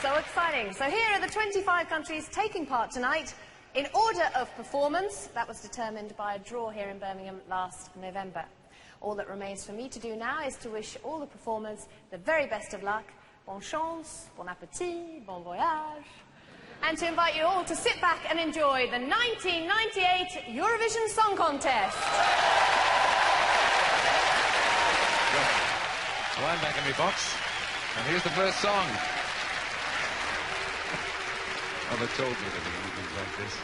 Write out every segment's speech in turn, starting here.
So exciting. So here are the 25 countries taking part tonight in order of performance. That was determined by a draw here in Birmingham last November. All that remains for me to do now is to wish all the performers the very best of luck. Bonne chance, bon appétit, bon voyage. And to invite you all to sit back and enjoy the 1998 Eurovision Song Contest. So I'm back in my box, and here's the first song. Oh, they told me that it would be like this.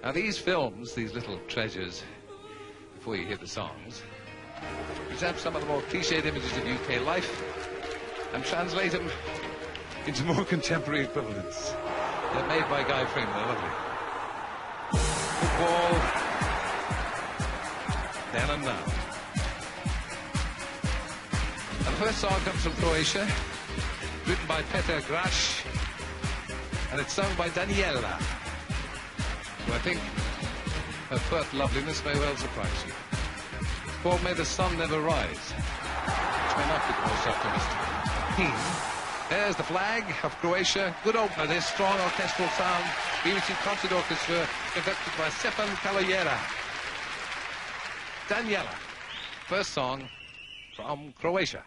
Now these films, these little treasures, before you hear the songs, present some of the more cliched images of UK life and translate them into more contemporary equivalents. They're made by Guy Freeman, they're lovely. Football, then and now. And the first song comes from Croatia, written by Petar Graš, and it's sung by Daniela, who I think her first loveliness may well surprise you. It's called May the Sun Never Rise, which may not be the most optimistic. There's the flag of Croatia. Good opener, this strong orchestral sound. BBC Concert Orchestra, conducted by Stefan Kalojera. Daniela, first song from Croatia.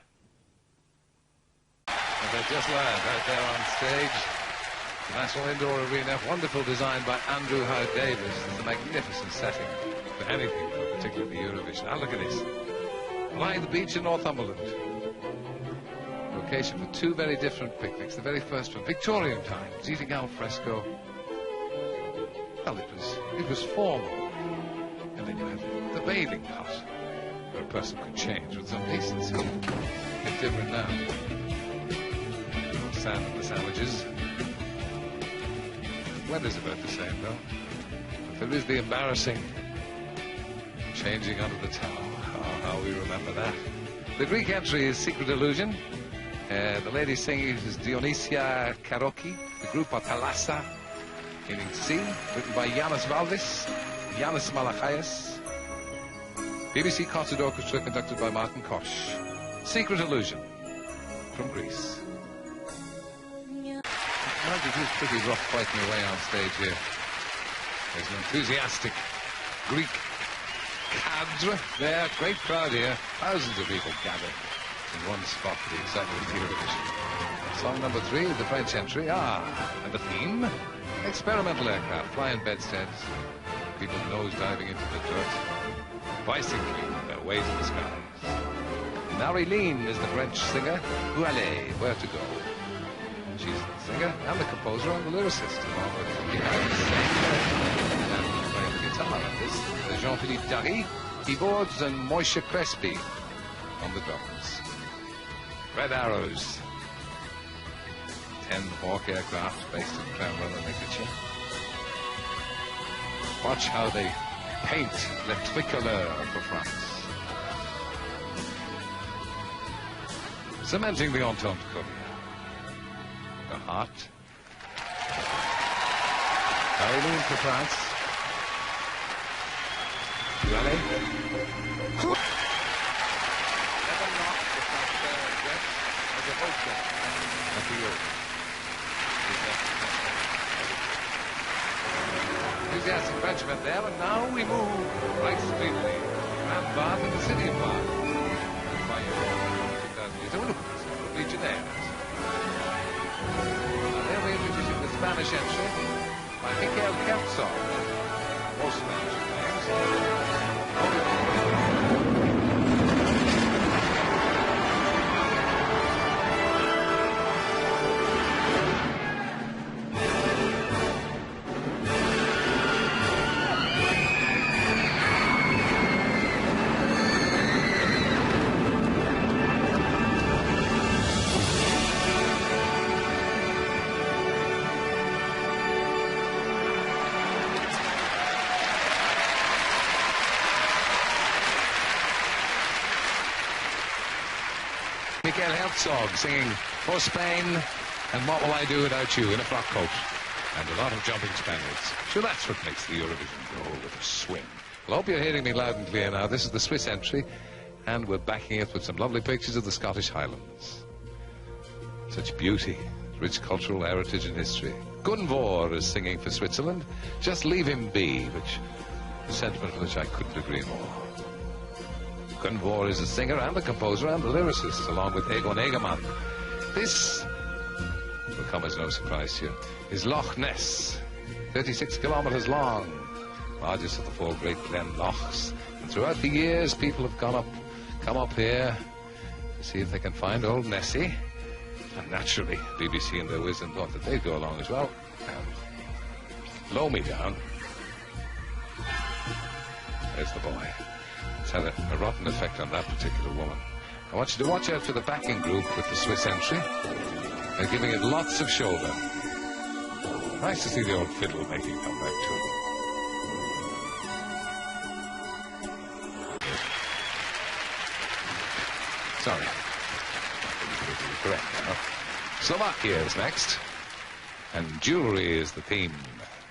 And they just landed out there on stage. The National Indoor Arena, wonderful design by Andrew Howard Davis. It's a magnificent setting for anything, particularly Eurovision. Now look at this. Lying the beach in Northumberland. Location for two very different picnics. The very first one, Victorian times, eating al fresco. Well, it was formal. And then you had the bathing house, where a person could change with some decency. It's different now. No sand in the sandwiches. Weather's about the same, though. But there is the embarrassing changing under the towel. Oh, how we remember that. The Greek entry is Secret Illusion. The lady singing is Dionysia Karoki. The group are Thalassa, meaning sea, written by Yanis Valdis, Yanis Malachaias. BBC Concert Orchestra, conducted by Martin Koch. Secret Illusion, from Greece. Mind you, it is pretty rough fighting away on stage here. There's an enthusiastic Greek cadre there. Great crowd here. Thousands of people gathered in one spot for the excitement of Eurovision. Song number 3, the French entry. And the theme? Experimental aircraft, flying bedsteads, people nose diving into the dirt, bicycling their way to the skies. Marilyn is the French singer. Où aller? Where to go? She's the singer and the composer and the lyricist, along with and playing the guitar. This is Jean-Philippe Darry, keyboards, and Moishe Crespi on the drums. Red Arrows, 10 Hawk aircraft based in Clermont and Lincolnshire. Watch how they paint the tricolor for France. Cementing the Entente Cordiale. The heart. Marilyn for France. Où aller? Enthusiastic Frenchmen there, and now we move right sweetly. Grand Bath in the city of Bath. And by your 2000 years old, Legionnaires. Now they'll be introducing the Spanish entry by Miguel Herzog. Most Spanish names. Miguel Herzog singing For Spain and What Will I Do Without You in a frock coat. And a lot of jumping Spaniards. Sure, that's what makes the Eurovision go with a swing. Well, I hope you're hearing me loud and clear now. This is the Swiss entry, and we're backing it with some lovely pictures of the Scottish Highlands. Such beauty, rich cultural heritage and history. Gunvor is singing for Switzerland. Just Leave Him Be, which a sentiment with which I couldn't agree more. Gunvor is a singer and a composer and a lyricist, along with Egon Egermann. This will come as no surprise to you, is Loch Ness, 36 kilometers long, largest of the 4 Great Glen Lochs. And throughout the years, people have come up here to see if they can find old Nessie. And naturally, BBC in their wisdom thought that they'd go along as well. Low me down. There's the boy. It's had a rotten effect on that particular woman. I want you to watch out for the backing group with the Swiss entry. They're giving it lots of shoulder. Nice to see the old fiddle making comeback too. Sorry. Correct now. Slovakia is next. And jewellery is the theme.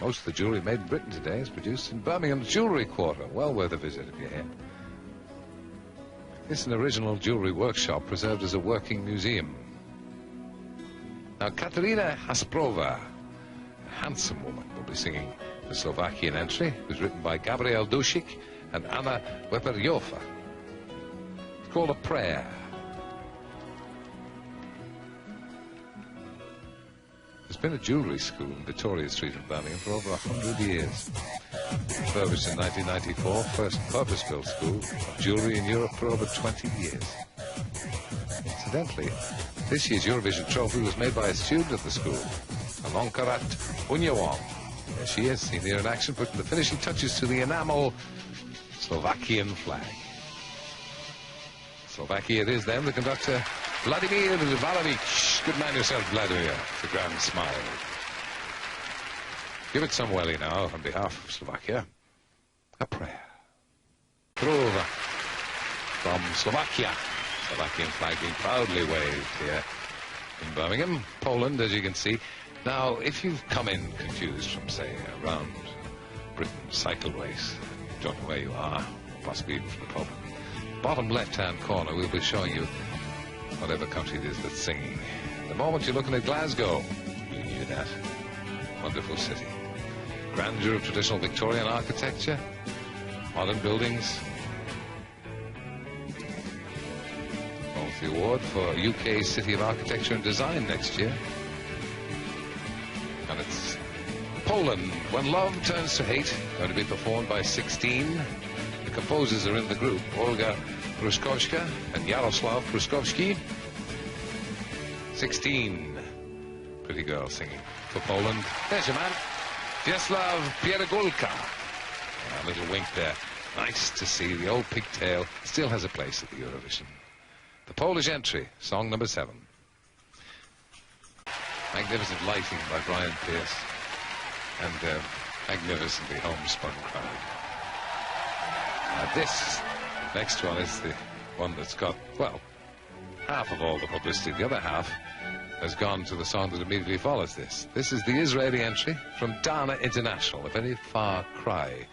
Most of the jewellery made in Britain today is produced in Birmingham's Jewellery Quarter. Well worth a visit if you're here. This is an original jewellery workshop preserved as a working museum. Now, Katerina Hasprova, a handsome woman, will be singing the Slovakian entry. It was written by Gabriel Dušik and Anna Weperjofa. It's called A Prayer. There's been a jewellery school in Victoria Street in Birmingham for over 100 years. Refurbished in 1994, first purpose-built school of jewellery in Europe for over 20 years. Incidentally, this year's Eurovision trophy was made by a student at the school, Alonkarat Unyawong. There she is, seen here in action, putting the finishing touches to the enamel Slovakian flag. Slovakia it is then, the conductor Vladimir Valovich. Good man yourself, Vladimir. The grand smile. Give it some welly now on behalf of Slovakia. A prayer. Prova from Slovakia. Slovakian flag being proudly waved here in Birmingham. Poland, as you can see. Now, if you've come in confused from, say, a round Britain cycle race, don't know where you are, possibly even from the pub, bottom left-hand corner, we'll be showing you whatever country it is that's singing. At the moment, you're looking at Glasgow. You knew that. Wonderful city. Grandeur of traditional Victorian architecture, modern buildings. Both the award for UK City of Architecture and Design next year. And it's Poland, When Love Turns to Hate, going to be performed by 16. The composers are in the group, Olga Pruskowska and Jaroslav Pruskowski. 16 pretty girls singing for Poland. There's your man, Wiesław Pierogulka. A little wink there. Nice to see the old pigtail still has a place at the Eurovision. The Polish entry, song number 7. Magnificent lighting by Brian Pierce and magnificently homespun crowd. This next one is the one that's got, well, half of all the publicity. The other half has gone to the song that immediately follows this. This is the Israeli entry from Dana International, a very far cry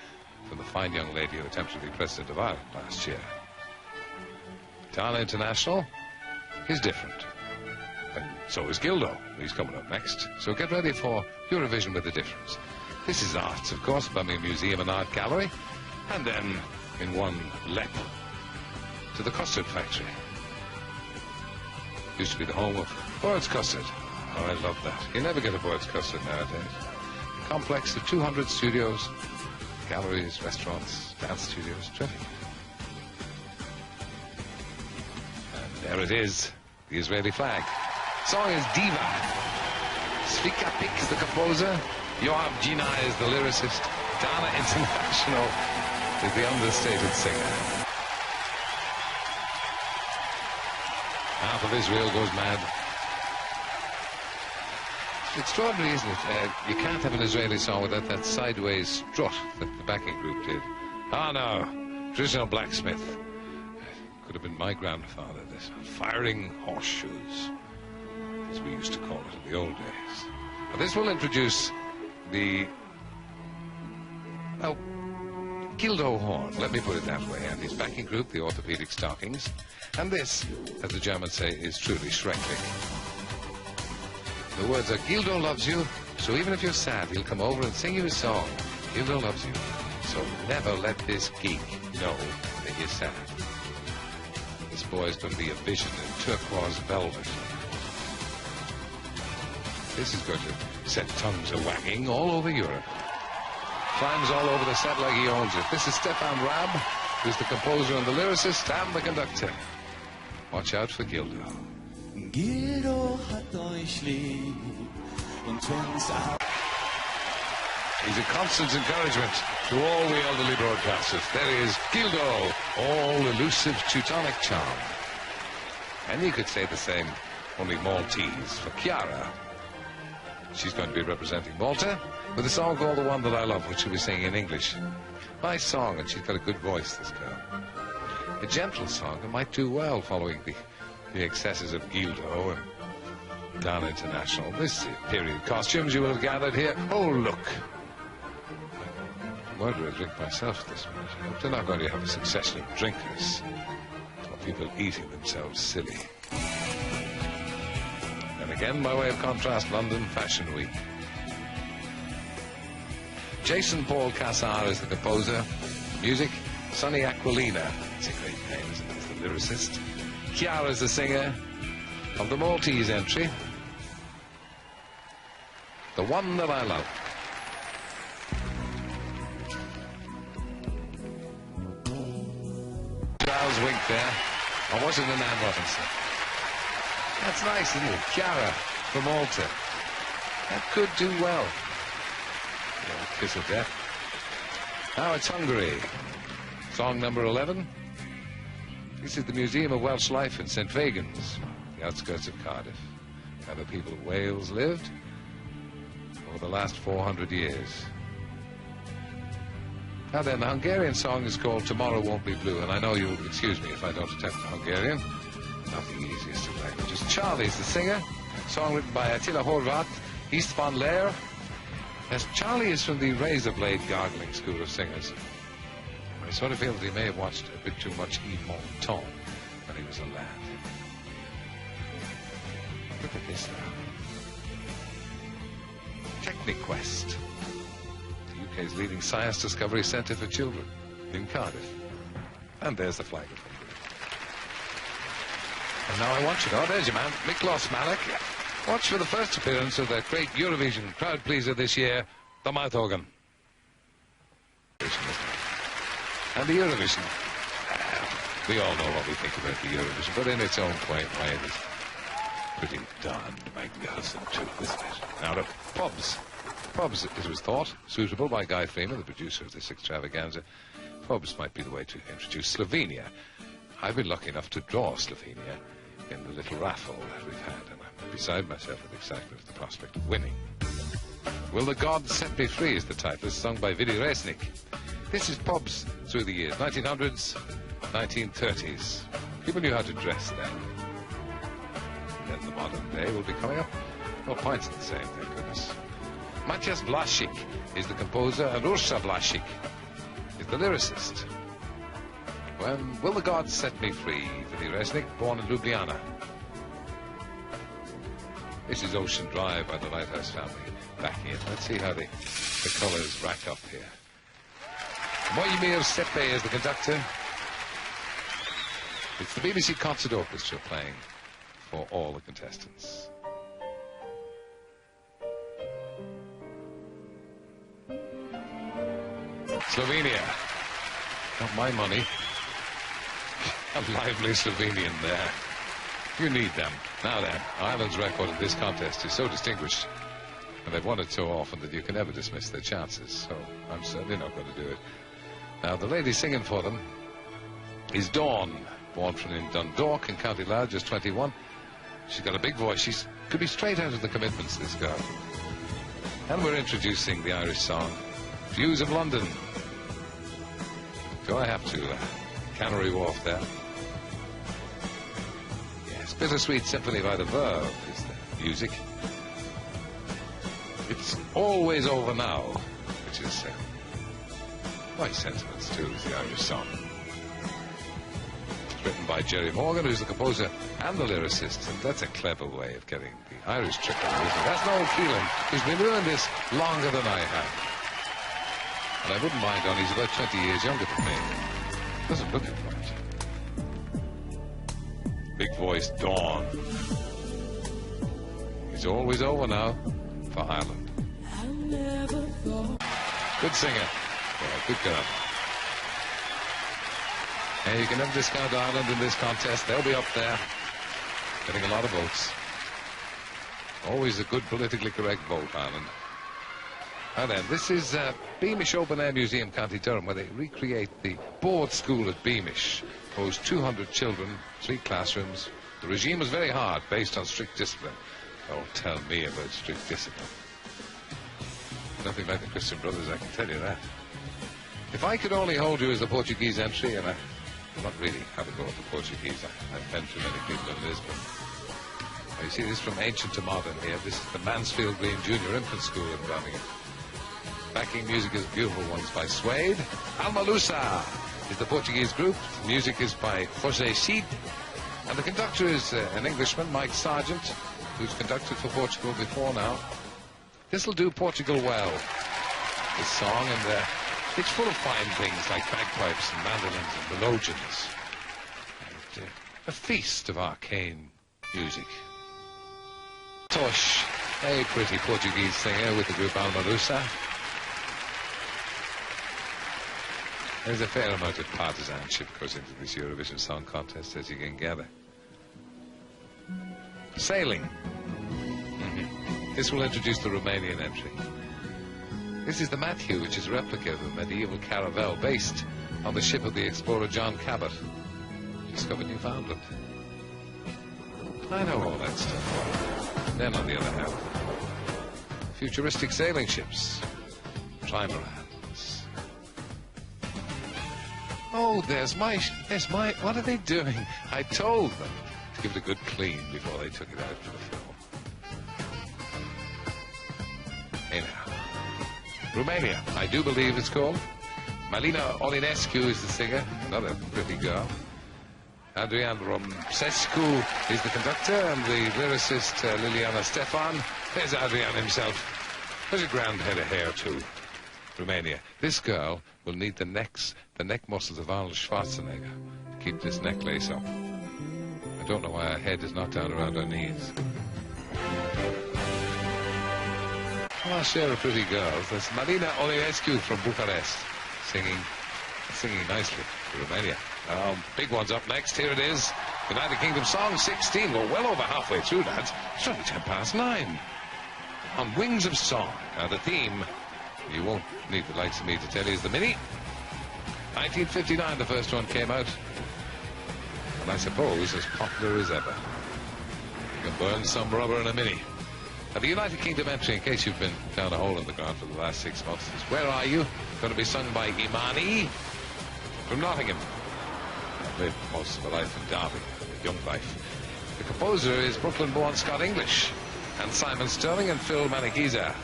from the fine young lady who attempted to be president of Ireland last year. Dana International is different. And so is Gildo. He's coming up next. So get ready for Eurovision with a difference. This is arts, of course, Birmingham Museum and Art Gallery. And then, in one leap, to the custard factory. Used to be the home of Bird's Custard. Oh, I love that. You never get a Bird's Custard nowadays. A complex of 200 studios, galleries, restaurants, dance studios. Terrific. And there it is, the Israeli flag. Song is Diva. Svika Pik is the composer. Yoav Gina is the lyricist. Dana International is the understated singer. Half of Israel goes mad. It's extraordinary, isn't it? You can't have an Israeli song without that sideways strut that the backing group did. Ah, no. Traditional blacksmith. Could have been my grandfather, this. Firing horseshoes, as we used to call it in the old days. Now, this will introduce the... well, Gildo Horn, let me put it that way, and his backing group, the Orthopedic Stockings. And this, as the Germans say, is truly Schrecklich. The words are, Gildo loves you, so even if you're sad, he'll come over and sing you a song. Gildo loves you, so never let this geek know that you're sad. This boy is going to be a vision in turquoise velvet. This is going to set tongues a-wagging all over Europe. Climbs all over the set like he owns it. This is Stefan Raab, who's the composer and the lyricist and the conductor. Watch out for Gildo. Gildo hat euch lieb und wenn's auch. He's a constant encouragement to all the elderly broadcasters. There is Gildo, all elusive Teutonic charm. And you could say the same, only Maltese, for Chiara. She's going to be representing Malta with a song called The One That I Love, which she'll be singing in English. Nice song, and she's got a good voice, this girl. A gentle song that might do well following the excesses of Gildo and Dan International. This period costumes you will have gathered here. Oh, look. I order a drink myself at this minute. I hope they're not going to have a succession of drinkers or people eating themselves silly. And again, by way of contrast, London Fashion Week. Jason Paul Cassar is the composer. Music, Sonny Aquilina. It's a great name, isn't it? He's the lyricist. Chiara is the singer of the Maltese entry. The One That I Love. Charles Wink there. I wasn't an Anne Robinson. That's nice, isn't it? Chiara from Malta. That could do well. Yeah, kiss of death. Now it's Hungary. Song number 11. This is the Museum of Welsh Life in St. Fagans, the outskirts of Cardiff, where the people of Wales lived over the last 400 years. Now then, the Hungarian song is called Tomorrow Won't Be Blue, and I know you'll excuse me if I don't attempt the Hungarian. Not the easiest of languages. Charlie's the singer. Song written by Attila Horvath, Istvan Lair. Yes, Charlie is from the razor blade gargling school of singers. I sort of feel that he may have watched a bit too much Yves Montand when he was a lad. Look at this now. TechniQuest, the UK's leading science discovery centre for children in Cardiff. And there's the flag of Hungary. And now I want you to know, there's your man, Miklos Malik. Watch for the first appearance of the great Eurovision crowd pleaser this year, the mouth organ. And the Eurovision. We all know what we think about the Eurovision, but in its own quaint way, it is pretty darned magnificent too, isn't it? Now, the pubs. Pubs, it was thought, suitable by Guy Freeman, the producer of this extravaganza. Pubs might be the way to introduce Slovenia. I've been lucky enough to draw Slovenia in the little raffle that we've had, and I'm beside myself with excitement at the prospect of winning. Will the Gods Set Me Free is the title, sung by Vili Resnik. This is pubs through the years, 1900s, 1930s. People knew how to dress then. And then the modern day will be coming up. No points are the same, thank goodness. Maciej Blasik is the composer, and Ursa Blasik is the lyricist. When Will the Gods Set Me Free? Vili Resnik, born in Ljubljana. This is Ocean Drive by the Lighthouse Family. Backing it. Let's see how the colours rack up here. Mojmir Sepe is the conductor. It's the BBC Concert Orchestra playing for all the contestants. Slovenia. Not my money. A lively Slovenian there. You need them. Now then, Ireland's record in this contest is so distinguished, and they've won it so often that you can never dismiss their chances, so I'm certainly not going to do it. Now, the lady singing for them is Dawn, born from in Dundalk in County Louth, just 21. She's got a big voice. She could be straight out of the Commitments, this girl. And we're introducing the Irish song, Views of London. Do I have to? Canary Wharf there. Yes, Bittersweet Symphony by the Verve is the music. It's Always Over Now, which is quite sentiments too, is the Irish song. It's written by Jerry Morgan, who's the composer and the lyricist, and that's a clever way of getting the Irish trick on the rhythm. That's Noel Keelan, who's been doing this longer than I have. And I wouldn't mind on, he's about 20 years younger than me. Doesn't look it right. Big voice, Dawn. It's always over now for Ireland. Good singer. Yeah, good girl. And you can never discount Ireland in this contest. They'll be up there, getting a lot of votes. Always a good politically correct vote, Ireland. And then, this is Beamish Open Air Museum, County Durham, where they recreate the board school at Beamish. Hosts 200 children, 3 classrooms. The regime was very hard, based on strict discipline. Oh, tell me about strict discipline. Nothing like the Christian Brothers, I can tell you that. If I could only hold you as the Portuguese entry, and I'm not really having to go with the Portuguese, I've met too many people in Lisbon. Now, you see this from ancient to modern here. This is the Mansfield Green Junior Infant School in Birmingham. Backing music is Beautiful Ones by Suede. Almalusa is the Portuguese group. The music is by José Cid. And the conductor is an Englishman, Mike Sargent, who's conducted for Portugal before now. This'll do Portugal well, this song, and it's full of fine things like bagpipes and mandolins and melodeons. And, a feast of arcane music. Tosh, a pretty Portuguese singer with the group Almalusa. There's a fair amount of partisanship goes into this Eurovision Song Contest, as you can gather. Sailing. This will introduce the Romanian entry. This is the Matthew, which is a replica of the medieval caravel based on the ship of the explorer John Cabot, discovered Newfoundland. I know all that stuff. Then, on the other hand, futuristic sailing ships, trimarans. Oh, there's my, what are they doing? I told them to give it a good clean before they took it out for the film. Hey now. Romania, I do believe it's called. Malina Olinescu is the singer, another pretty girl. Adrian Romsescu is the conductor, and the lyricist Liliana Stefan. There's Adrian himself. There's a grand head of hair too. Romania. This girl will need the neck muscles of Arnold Schwarzenegger to keep this necklace up. I don't know why her head is not down around her knees. Our share of pretty girls. There's Marina Olinescu from Bucharest singing nicely for Romania. Big one's up next. Here it is. United Kingdom song 16. We're well over halfway through that. It's only 9:10. On Wings of Song. Now the theme, you won't need the likes of me to tell you, is the Mini. 1959 the first one came out. And I suppose as popular as ever. You can burn some rubber in a Mini. Now, the United Kingdom entry, in case you've been down a hole in the ground for the last 6 months, is Where Are You? Going to be sung by Imani from Nottingham. I've lived most of my life in Derby, a young life. The composer is Brooklyn-born Scott English, and Simon Sterling and Phil Manikiza.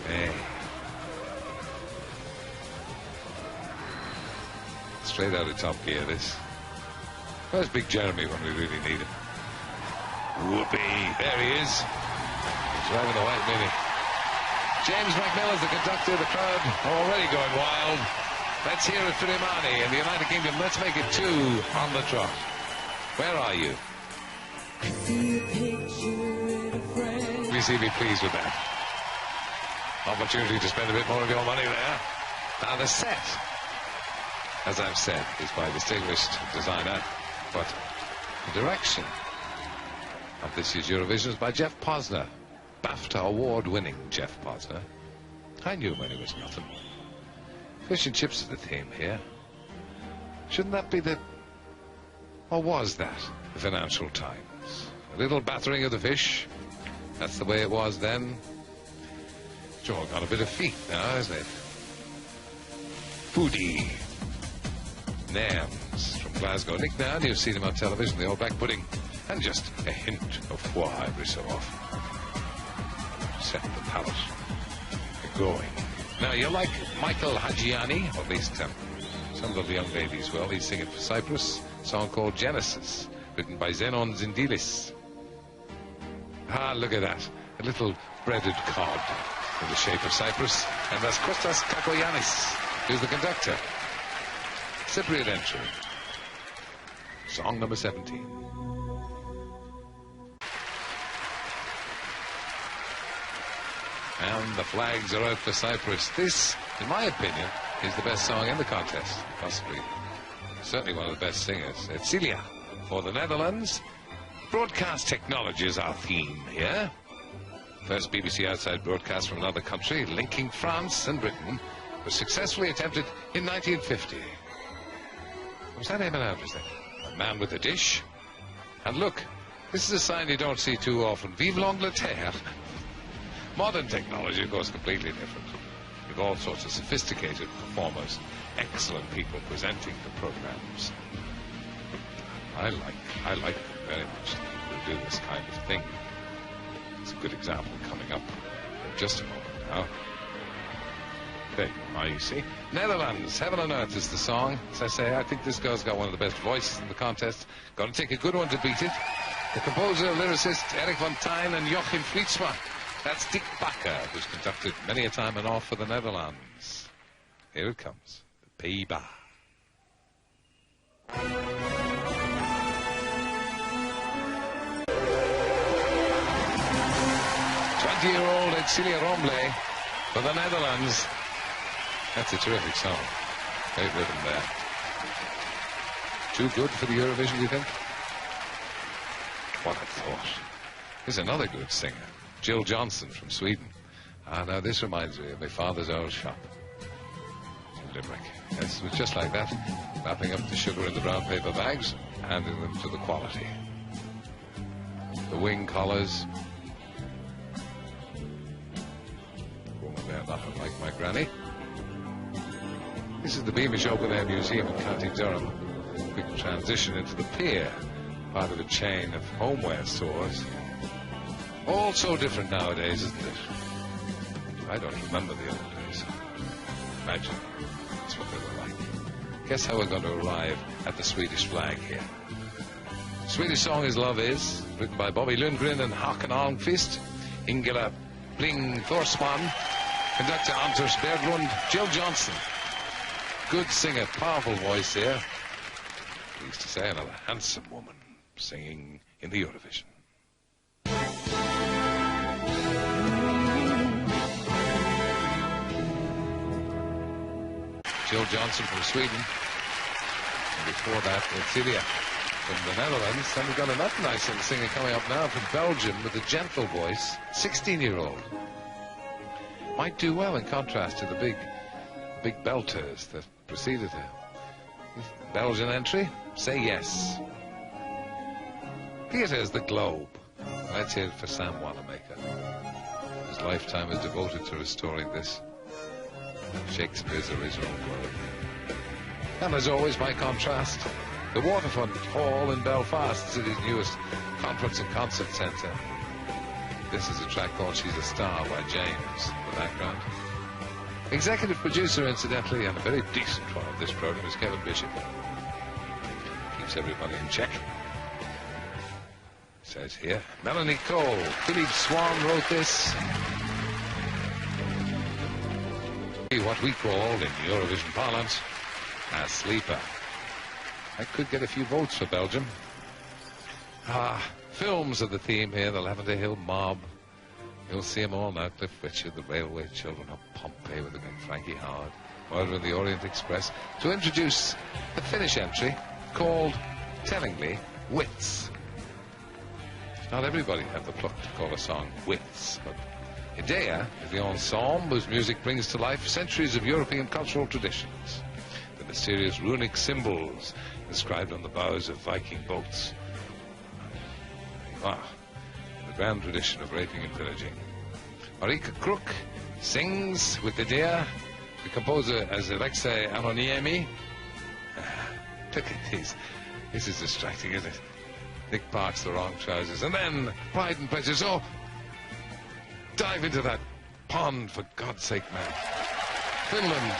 Hey. Straight out of Top Gear, this. Where's Big Jeremy when we really need him? Whoopee, there he is. He's driving the white Mini. James McMillan's the conductor. The crowd are already going wild. Let's hear it for Imani in the United Kingdom. Let's make it 2 on the trot. Where are you? We seem to be pleased with that. Opportunity to spend a bit more of your money there. Now the set, as I've said, is by a distinguished designer, but the direction of this year's Eurovision is by Jeff Posner. BAFTA award-winning Jeff Posner. I knew him when he was nothing. Fish and chips is the theme here. Shouldn't that be the... or was that the Financial Times? A little battering of the fish. That's the way it was then. It's all got a bit of feet now, hasn't it? Foodie. Nams from Glasgow. Nick Nairn, you've seen him on television, the old black pudding. And just a hint of foie every so often. Set the palate going. Now, you're like Michael Hadjiani, or at least Some of the young ladies will. He's singing for Cyprus, a song called Genesis, written by Zenon Zindilis. Ah, look at that. A little breaded cod in the shape of Cyprus. And that's Kostas Kakoyannis, who's the conductor. Cypriot entry. Song number 17. And the flags are out for Cyprus. This, in my opinion, is the best song in the contest. Possibly. Certainly one of the best singers. Celia for the Netherlands. Broadcast technology is our theme here. First BBC outside broadcast from another country, linking France and Britain, was successfully attempted in 1950. Was that Eamon Andrews there? A man with a dish. And look, this is a sign you don't see too often. Vive l'Angleterre. Modern technology, of course, completely different. With all sorts of sophisticated performers, excellent people presenting the programs. I like them very much, who do this kind of thing. It's a good example coming up in just a moment now. There you are, you see. Netherlands, Heaven and Earth is the song. As I say, I think this girl's got one of the best voices in the contest. Got to take a good one to beat it. The composer, lyricist, Eric van Tijn and Joachim Frietsma. That's Dick Bakker, who's conducted many a time and off for the Netherlands. Here it comes, the Pays-Bas. 20-year-old Celia Romley for the Netherlands. That's a terrific song. Great rhythm there. Too good for the Eurovision, do you think? What a thought. Here's another good singer. Jill Johnson from Sweden. Ah, now this reminds me of my father's old shop in Limerick. Yes, it was just like that, wrapping up the sugar in the brown paper bags, handing them to the quality. The wing collars. Woman there, not unlike my granny. This is the Beamish Open Air Museum in County Durham. Quick transition into the pier, part of a chain of homeware stores. All so different nowadays, isn't it? I don't remember the old days. Imagine that's what they were like. Guess how we're going to arrive at the Swedish flag here. The Swedish song is Love Is, written by Bobby Lundgren and Håkan Almqvist, Ingela Bling Thorsman, conductor Anders Berglund, Jill Johnson. Good singer, powerful voice here. Pleased to say, another handsome woman singing in the Eurovision. Jill Johnson from Sweden. And before that, Celia from the Netherlands. And we've got another nice little singer coming up now from Belgium with a gentle voice, 16-year-old. Might do well in contrast to the big belters that preceded her. Belgian entry, Say Yes. Theatre's The Globe. Let's hear it for Sam Wanamaker. His lifetime is devoted to restoring this Shakespeare's original work. And as always, by contrast, the Waterfront Hall in Belfast, the city's newest conference and concert centre. This is a track called She's a Star by James in the background. Executive producer, incidentally, and a very decent one of this program is Kevin Bishop. Keeps everybody in check. Says here, Melanie Cole, Philippe Swan wrote this. What we call in Eurovision parlance a sleeper. I could get a few votes for Belgium. Films are the theme here. The Lavender Hill Mob. You'll see them all now. Cliff Richard, The Railway Children of Pompeii with the great Frankie Howard, Murder in the Orient Express. To introduce the Finnish entry called, tellingly, Wits. Not everybody have the pluck to call a song Wits, but Idea is the ensemble whose music brings to life centuries of European cultural traditions. The mysterious runic symbols inscribed on the bows of Viking boats. The grand tradition of raping and pillaging. Marika Kruk sings with Idea. The composer is Alexei Anoniemi. Look at these. This is distracting, isn't it? Nick Park's The Wrong Trousers. And then Pride and Prejudice. Oh, dive into that pond, for God's sake, man. Finland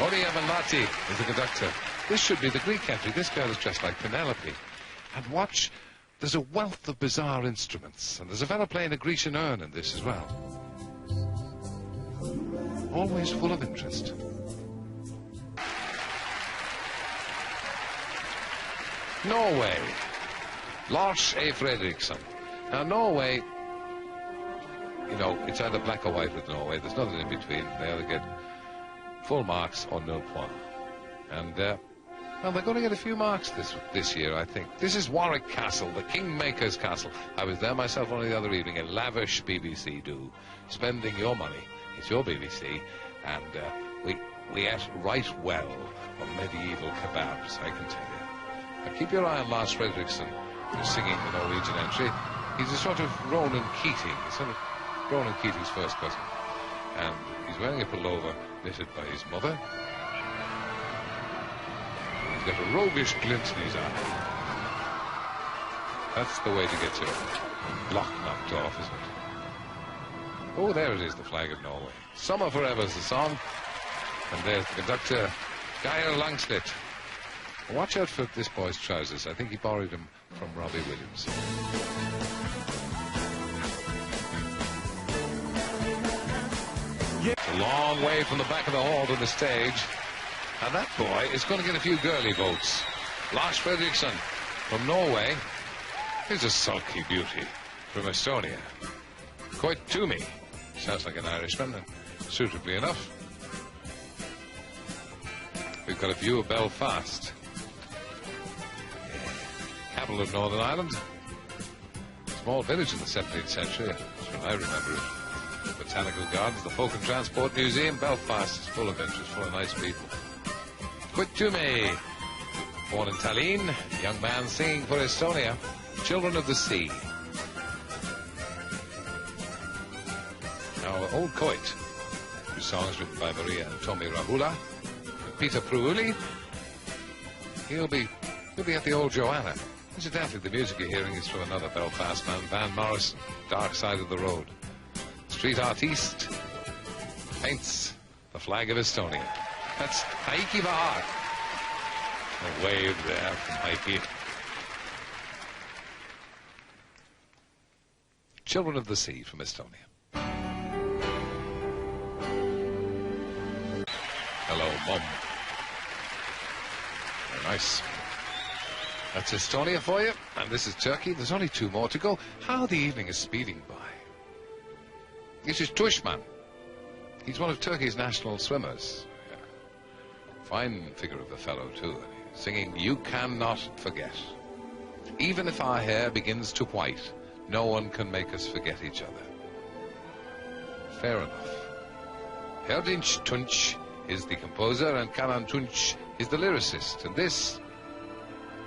Ori Avenatti is the conductor. This should be the Greek entry. This girl is dressed like Penelope. And watch, there's a wealth of bizarre instruments. And there's a fella playing a Grecian urn in this as well. Always full of interest. Norway. Lars A. Fredriksson. Now, Norway, you know, it's either black or white with Norway. There's nothing in between. They either get full marks or nil point. And, well, they're going to get a few marks this year, I think. This is Warwick Castle, the Kingmaker's Castle. I was there myself only the other evening. A lavish BBC do. Spending your money. It's your BBC. And we ate right well of medieval kebabs, I can tell you. Now, keep your eye on Lars Fredriksson, who's singing the Norwegian entry. He's a sort of Ronan Keating. He's sort of Ronan Keating's first cousin. And he's wearing a pullover knitted by his mother. He's got a roguish glint in his eye. That's the way to get your block knocked off, isn't it? Oh, there it is, the flag of Norway. Summer Forever's the song. And there's the conductor, Geir Langslet. Watch out for this boy's trousers. I think he borrowed them from Robbie Williams. It's a long way from the back of the hall to the stage. And that boy is going to get a few girly votes. Lars Fredriksson from Norway. Here's a sulky beauty from Estonia. Quite to me. Sounds like an Irishman, and suitably enough. We've got a view of Belfast. Capital of Northern Ireland. Small village in the 17th century, that's when I remember it. Botanical Gardens, the Folk and Transport Museum. Belfast is full of interest, full of nice people. Quittume, born in Tallinn, young man singing for Estonia. Children of the Sea. Now, Old Coit, whose songs written by Maria and Tommy Rahula. And Peter Pruuli, he'll be at the Old Joanna. Incidentally, the music you're hearing is from another Belfast man, Van Morrison, Dark Side of the Road. Street artiste paints the flag of Estonia. That's Heikki Vaar. A wave there from Heikki. Children of the Sea from Estonia. Hello, Mum. Very nice. That's Estonia for you, and this is Turkey. There's only 2 more to go. How the evening is speeding by. This is Tushman. He's one of Turkey's national swimmers. Yeah. Fine figure of a fellow, too. Singing, "You Cannot Forget." Even if our hair begins to white, no one can make us forget each other. Fair enough. Herdinch Tunç is the composer, and Kanan Tunç is the lyricist. And this,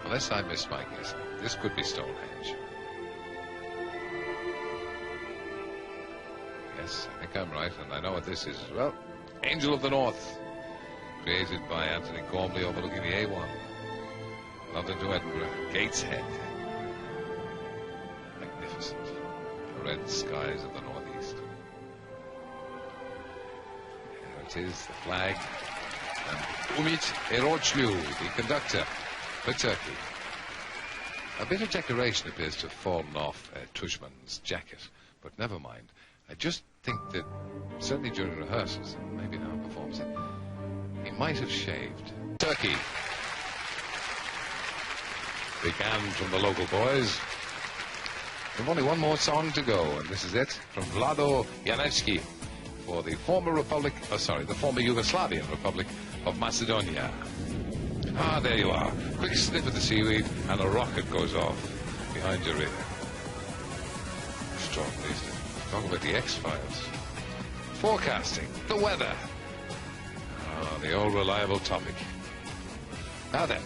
unless I miss my guess, this could be Stonehenge. Yes, I think I'm right, and I know what this is as well. Angel of the North, created by Anthony Gormley overlooking the A1. London to Edinburgh, Gateshead. Magnificent. The red skies of the northeast. There it is, the flag. And Umit Eroçlu, the conductor for Turkey. A bit of decoration appears to have fallen off Tushman's jacket, but never mind. I just think that, certainly during rehearsals, and maybe now performs it, he might have shaved. Turkey. Big hand from the local boys. We've only one more song to go, and this is it, from Vlado Janevski for the former Republic, the former Yugoslavian Republic of Macedonia. Ah, there you are. Quick sniff of the seaweed, and a rocket goes off behind your ear. Extraordinary, isn't it? Talk about the X-Files. Forecasting, the weather. Ah, the old reliable topic. Now then,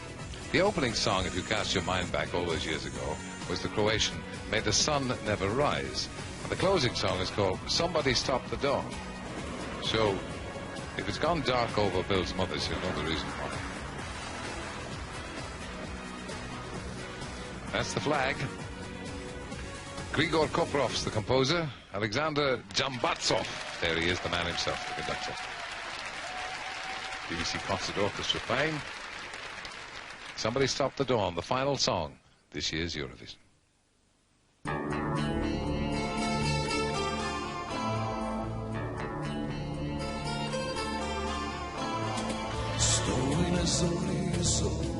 the opening song, if you cast your mind back all those years ago, was the Croatian "May the Sun Never Rise." And the closing song is called "Somebody Stop the Dawn." So, if it's gone dark over Bill's mother's, you'll know the reason why. That's the flag. Grigor Koprov's the composer. Alexander Jambatsov. There he is, the man himself, the conductor. BBC Concert Orchestra playing. Somebody Stop the Dawn, the final song this year's Eurovision. Sto in le soli